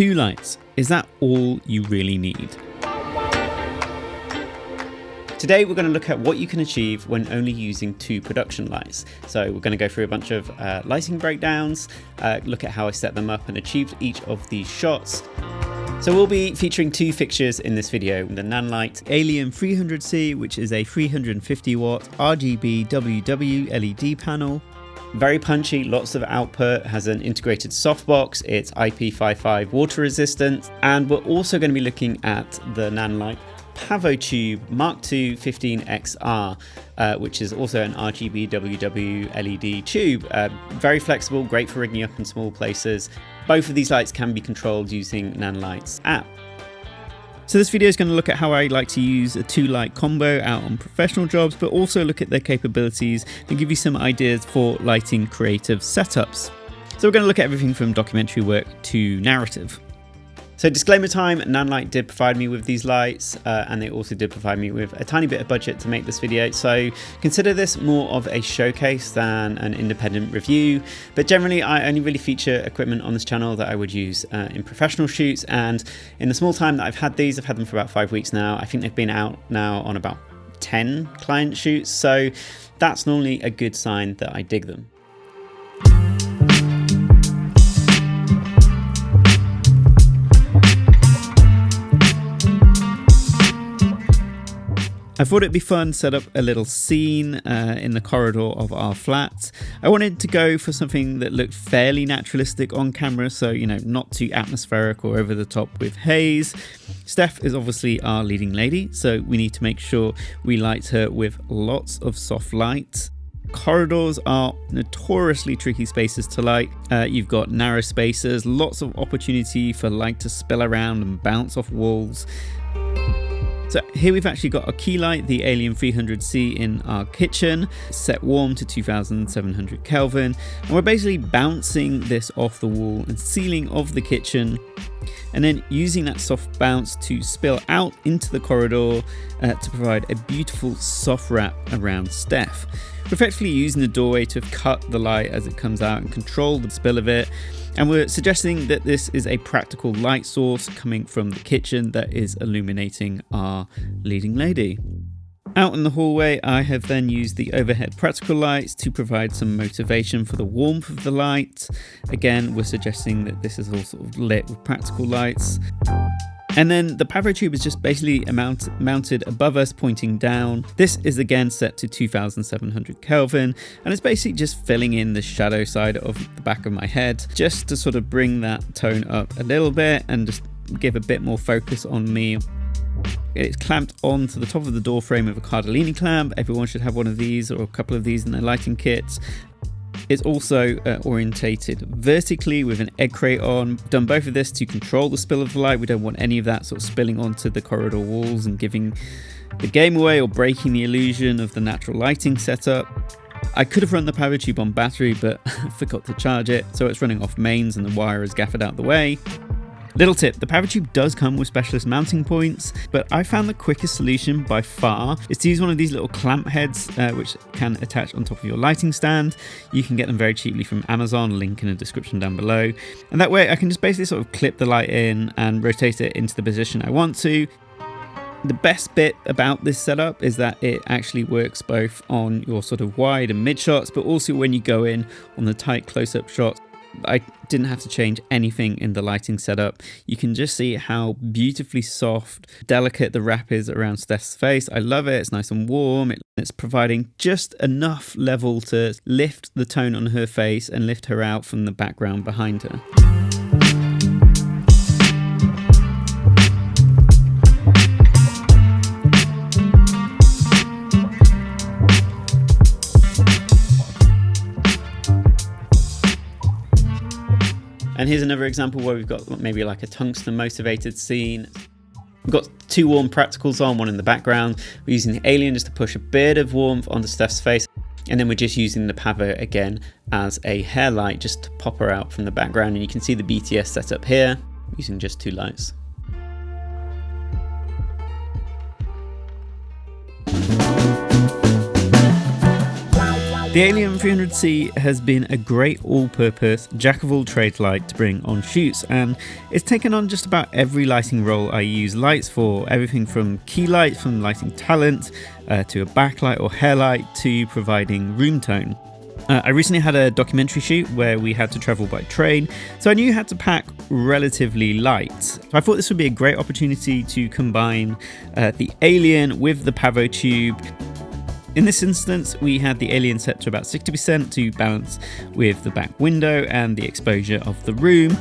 2 lights. Is that all you really need? Today we're going to look at what you can achieve when only using 2 production lights. So we're going to go through a bunch of lighting breakdowns, look at how I set them up and achieved each of these shots. So we'll be featuring 2 fixtures in this video, the NANLITE Alien 300C, which is a 350 watt RGB WW LED panel. Very punchy, lots of output, has an integrated softbox, it's IP55 water resistant, and we're also going to be looking at the NANLITE PavoTube Mark II 15XR, which is also an RGB WW LED tube. Very flexible, great for rigging up in small places. Both of these lights can be controlled using NANLITE's app. So this video is going to look at how I like to use a 2 light combo out on professional jobs, but also look at their capabilities and give you some ideas for lighting creative setups. So we're going to look at everything from documentary work to narrative. So disclaimer time, NANLITE did provide me with these lights and they also did provide me with a tiny bit of budget to make this video. So consider this more of a showcase than an independent review. But generally I only really feature equipment on this channel that I would use in professional shoots. And in the small time that I've had these, I've had them for about 5 weeks now. I think they've been out now on about 10 client shoots. So that's normally a good sign that I dig them. I thought it'd be fun to set up a little scene in the corridor of our flat. I wanted to go for something that looked fairly naturalistic on camera, so you know, not too atmospheric or over the top with haze. Steph is obviously our leading lady, so we need to make sure we light her with lots of soft light. Corridors are notoriously tricky spaces to light. You've got narrow spaces, lots of opportunity for light to spill around and bounce off walls. So here we've actually got a key light, the Alien 300C in our kitchen, set warm to 2700 Kelvin. And we're basically bouncing this off the wall and ceiling of the kitchen, and then using that soft bounce to spill out into the corridor to provide a beautiful soft wrap around Steph. We're effectively using the doorway to cut the light as it comes out and control the spill of it. And we're suggesting that this is a practical light source coming from the kitchen that is illuminating our leading lady. Out in the hallway, I have then used the overhead practical lights to provide some motivation for the warmth of the light. Again, we're suggesting that this is all sort of lit with practical lights. And then the PavoTube is just basically mounted above us, pointing down. This is again set to 2700 Kelvin, and it's basically just filling in the shadow side of the back of my head, just to sort of bring that tone up a little bit and just give a bit more focus on me. It's clamped onto the top of the door frame with a Cardellini clamp. Everyone should have one of these or a couple of these in their lighting kits. It's also orientated vertically with an egg crate on. Done both of this to control the spill of the light. We don't want any of that sort of spilling onto the corridor walls and giving the game away or breaking the illusion of the natural lighting setup. I could have run the PavoTube on battery, but I forgot to charge it, so it's running off mains and the wire is gaffed out the way. Little tip, the PavoTube does come with specialist mounting points, but I found the quickest solution by far is to use one of these little clamp heads which can attach on top of your lighting stand. You can get them very cheaply from Amazon, link in the description down below. And that way I can just basically sort of clip the light in and rotate it into the position I want to. The best bit about this setup is that it actually works both on your sort of wide and mid shots, but also when you go in on the tight close-up shots. I didn't have to change anything in the lighting setup. You can just see how beautifully soft, delicate the wrap is around Steph's face. I love it. It's nice and warm. It's providing just enough level to lift the tone on her face and lift her out from the background behind her. And here's another example where we've got maybe like a tungsten motivated scene. We've got 2 warm practicals on, one in the background. We're using the Alien just to push a bit of warmth onto Steph's face. And then we're just using the Pavo again as a hair light just to pop her out from the background. And you can see the BTS setup here using just 2 lights. The Alien 300C has been a great all-purpose jack-of-all-trades light to bring on shoots, and it's taken on just about every lighting role I use lights for, everything from key lights from lighting talent, to a backlight or hairlight, to providing room tone. I recently had a documentary shoot where we had to travel by train, so I knew you had to pack relatively light. So I thought this would be a great opportunity to combine the Alien with the PavoTube. In this instance, we had the Alien set to about 60% to balance with the back window and the exposure of the room.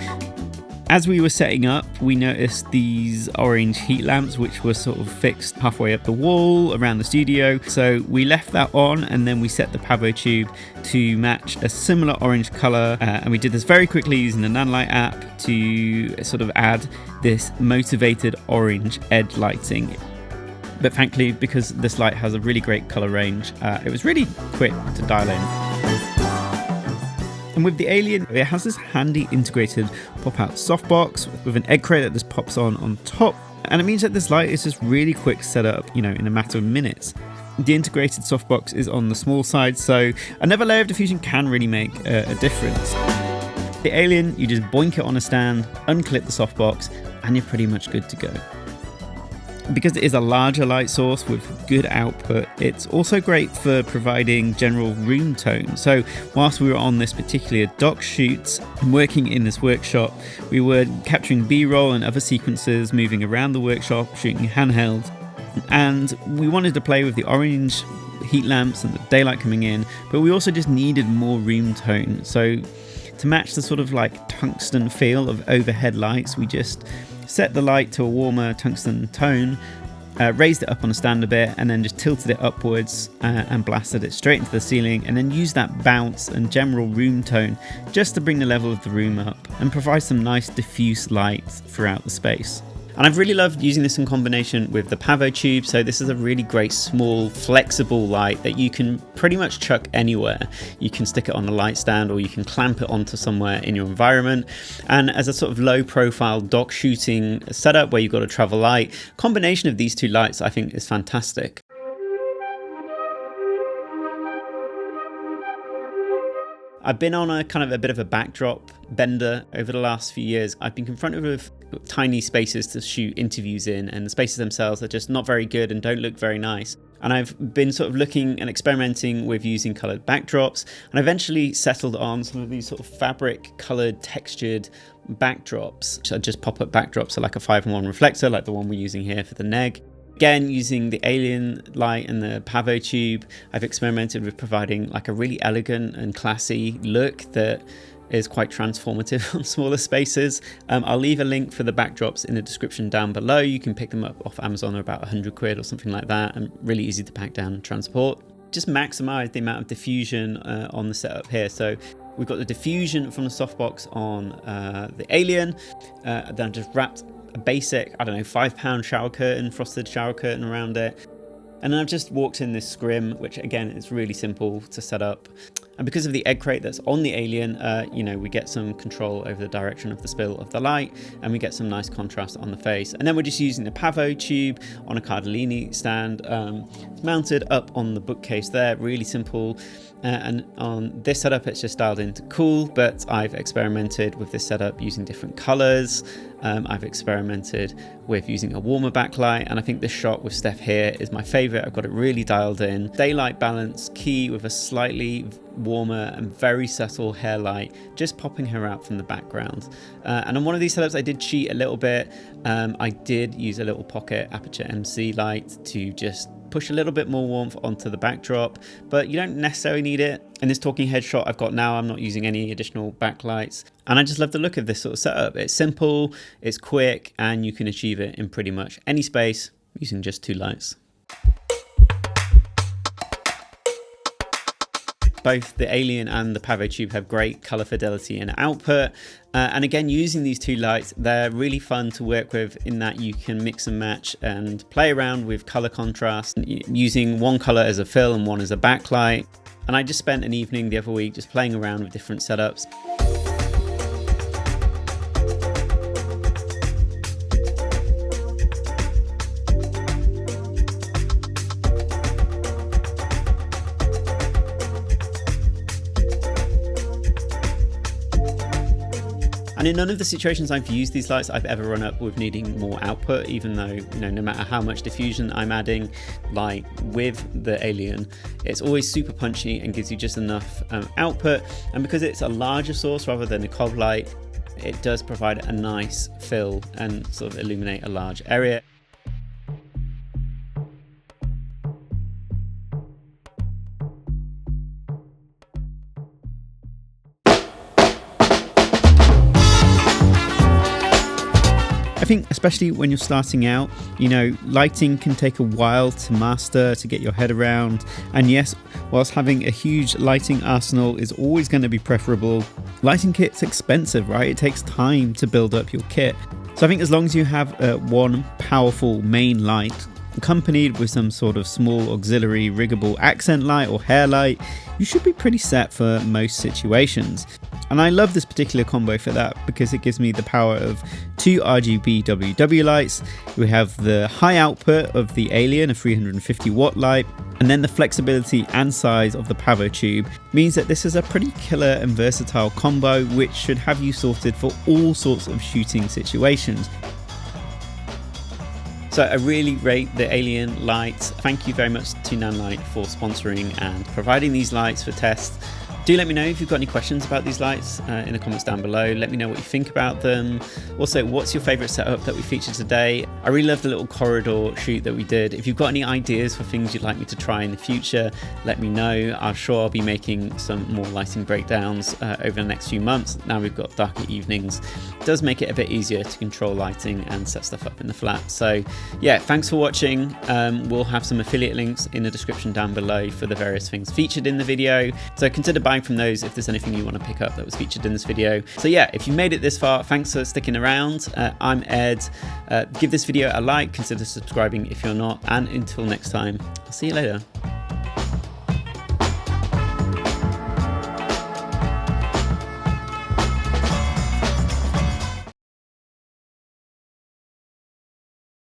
As we were setting up, we noticed these orange heat lamps which were sort of fixed halfway up the wall around the studio. So we left that on and then we set the PavoTube to match a similar orange color. And we did this very quickly using the NANLITE app to sort of add this motivated orange edge lighting. But thankfully, because this light has a really great color range, it was really quick to dial in. And with the Alien, it has this handy integrated pop-out softbox with an egg crate that just pops on top. And it means that this light is just really quick setup, in a matter of minutes. The integrated softbox is on the small side, so another layer of diffusion can really make a difference. The Alien, you just boink it on a stand, unclip the softbox, and you're pretty much good to go. Because it is a larger light source with good output, it's also great for providing general room tone. So whilst we were on this particular doc shoot and working in this workshop, we were capturing B-roll and other sequences moving around the workshop, shooting handheld. And we wanted to play with the orange heat lamps and the daylight coming in, but we also just needed more room tone. So to match the sort of like tungsten feel of overhead lights, we just set the light to a warmer tungsten tone, raised it up on a stand a bit, and then just tilted it upwards and blasted it straight into the ceiling, and then used that bounce and general room tone just to bring the level of the room up and provide some nice diffuse light throughout the space. And I've really loved using this in combination with the PavoTube. So this is a really great small flexible light that you can pretty much chuck anywhere. You can stick it on a light stand or you can clamp it onto somewhere in your environment. And as a sort of low profile doc shooting setup where you've got a travel light, combination of these two lights I think is fantastic. I've been on a kind of a bit of a backdrop bender over the last few years. I've been confronted with tiny spaces to shoot interviews in, and the spaces themselves are just not very good and don't look very nice. And I've been sort of looking and experimenting with using coloured backdrops, and I eventually settled on some of these sort of fabric coloured textured backdrops, which are just pop-up backdrops, so like a 5-in-1 reflector like the one we're using here for the neg. Again, using the Alien light and the PavoTube, I've experimented with providing like a really elegant and classy look that is quite transformative on smaller spaces. I'll leave a link for the backdrops in the description down below. You can pick them up off Amazon, they're about 100 quid or something like that, and really easy to pack down and transport. Just maximize the amount of diffusion on the setup here. So we've got the diffusion from the softbox on the Alien, then I've just wrapped a basic, £5 shower curtain, frosted shower curtain around it. And then I've just walked in this scrim, which again is really simple to set up. And because of the egg crate that's on the Alien, we get some control over the direction of the spill of the light, and we get some nice contrast on the face. And then we're just using the PavoTube on a Cardellini stand. It's mounted up on the bookcase there, really simple. And on this setup, it's just dialed into cool, but I've experimented with this setup using different colors. I've experimented with using a warmer backlight, and I think this shot with Steph here is my favorite. I've got it really dialed in. Daylight balance key with a slightly warmer and very subtle hair light, just popping her out from the background. And on one of these setups, I did cheat a little bit. I did use a little pocket aperture MC light to just push a little bit more warmth onto the backdrop, but you don't necessarily need it. In this talking head shot I've got now, I'm not using any additional backlights, and I just love the look of this sort of setup. It's simple, it's quick, and you can achieve it in pretty much any space using just 2 lights. Both the Alien and the PavoTube have great color fidelity and output. And again, using these 2 lights, they're really fun to work with in that you can mix and match and play around with color contrast, using one color as a fill and one as a backlight. And I just spent an evening the other week just playing around with different setups. And in none of the situations I've used these lights, I've ever run up with needing more output, even though, no matter how much diffusion I'm adding, like with the Alien, it's always super punchy and gives you just enough output. And because it's a larger source rather than a cog light, it does provide a nice fill and sort of illuminate a large area. I think especially when you're starting out, lighting can take a while to master, to get your head around. And yes, whilst having a huge lighting arsenal is always going to be preferable, lighting kit's expensive, right? It takes time to build up your kit. So I think as long as you have one powerful main light accompanied with some sort of small auxiliary riggable accent light or hair light, you should be pretty set for most situations. And I love this particular combo for that because it gives me the power of 2 RGB WW lights. We have the high output of the Alien, a 350 watt light, and then the flexibility and size of the PavoTube means that this is a pretty killer and versatile combo which should have you sorted for all sorts of shooting situations. So I really rate the Alien lights. Thank you very much to NANLITE for sponsoring and providing these lights for tests. Do let me know if you've got any questions about these lights in the comments down below. Let me know what you think about them. Also, what's your favorite setup that we featured today? I really love the little corridor shoot that we did. If you've got any ideas for things you'd like me to try in the future, let me know. I'm sure I'll be making some more lighting breakdowns over the next few months. Now we've got darker evenings. It does make it a bit easier to control lighting and set stuff up in the flat. So yeah, thanks for watching. We'll have some affiliate links in the description down below for the various things featured in the video. So consider buying from those if there's anything you want to pick up that was featured in this video. So yeah, if you made it this far, thanks for sticking around. I'm Ed. Give this video a like, consider subscribing if you're not, and until next time, I'll see you later.